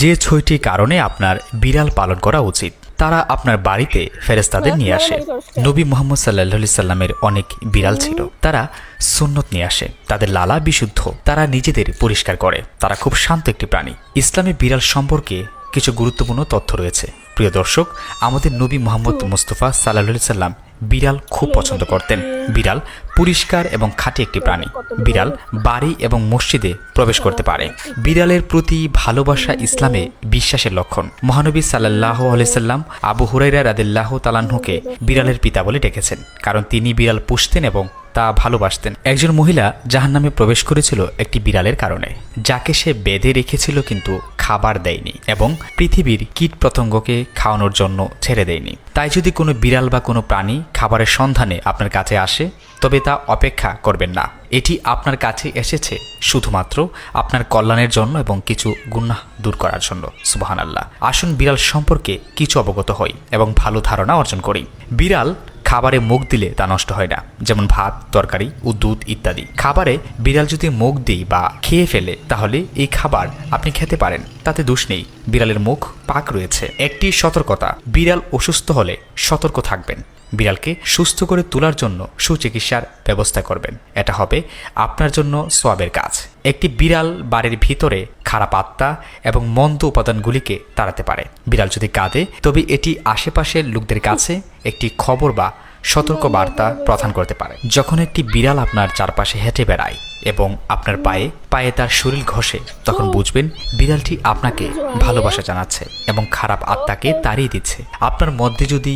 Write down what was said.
যে ৬টি কারণে আপনার বিড়াল পালন করা উচিত। তারা আপনার বাড়িতে ফেরেশতাদের নিয়ে আসে। নবী মুহাম্মদ সাল্লাল্লাহু সাল্লামের অনেক বিড়াল ছিল। তারা সুন্নত নিয়ে আসে। তাদের লালা বিশুদ্ধ। তারা নিজেদের পরিষ্কার করে। তারা খুব শান্ত একটি প্রাণী। ইসলামে বিড়াল সম্পর্কে কিছু গুরুত্বপূর্ণ তথ্য রয়েছে। প্রিয় দর্শক, আমাদের নবী মুহাম্মদ মুস্তাফা সাল্লাল্লাহু সাল্লাম বিড়াল খুব পছন্দ করতেন। বিড়াল পরিষ্কার এবং খাঁটি একটি প্রাণী। বিড়াল বাড়ি এবং মসজিদে প্রবেশ করতে পারে। বিড়ালের প্রতি ভালোবাসা ইসলামে বিশ্বাসের লক্ষণ। মহানবী সাল্লাল্লাহু আলাইহি সাল্লাম আবু হুরায়রা রাদিয়াল্লাহু তাআলা আনহুকে বিড়ালের পিতা বলে ডেকেছেন, কারণ তিনি বিড়াল পুষতেন এবং তা ভালোবাসতেন। একজন মহিলা জাহান্নামে প্রবেশ করেছিল একটি বিড়ালের কারণে, যাকে সে বেঁধে রেখেছিল কিন্তু খাবার দেয়নি এবং পৃথিবীর কীট পতঙ্গকে খাওয়ানোর জন্য ছেড়ে দেয়নি। তাই যদি কোনো বিড়াল বা কোনো প্রাণী খাবারের সন্ধানে আপনার কাছে আসে, তবে তা অপেক্ষা করবেন না। এটি আপনার কাছে এসেছে শুধুমাত্র আপনার কল্যাণের জন্য এবং কিছু গুনাহ দূর করার জন্য। সুবহানাল্লাহ। আসুন বিড়াল সম্পর্কে কিছু অবগত হই এবং ভালো ধারণা অর্জন করি। বিড়াল খাবারে মুখ দিলে তা নষ্ট হয় না, যেমন ভাত, তরকারি ও দুধ ইত্যাদি। খাবারে বিড়াল যদি মুখ দিই বা খেয়ে ফেলে, তাহলে এই খাবার আপনি খেতে পারেন, তাতে দোষ নেই। বিড়ালের মুখ পাক রয়েছে। একটি সতর্কতা: বিড়াল অসুস্থ হলে সতর্ক থাকবেন। বিড়ালকে সুস্থ করে তোলার জন্য সুচিকিৎসার ব্যবস্থা করবেন। এটা হবে আপনার জন্য সওয়াবের কাজ। একটি বিড়াল বাড়ির ভিতরে খারাপ আত্মা এবং মন্দ উপাদানগুলিকে তাড়াতে পারে। বিড়াল যদি কাঁদে, তবে এটি আশেপাশের লোকদের কাছে একটি খবর বা সতর্ক বার্তা প্রদান করতে পারে। যখন একটি বিড়াল আপনার চারপাশে হেঁটে বেড়ায় এবং আপনার পায়ে পায়ে তার শরীর ঘষে, তখন বুঝবেন বিড়ালটি আপনাকে ভালোবাসা জানাচ্ছে এবং খারাপ আত্মাকে তাড়িয়ে দিচ্ছে। আপনার মধ্যে যদি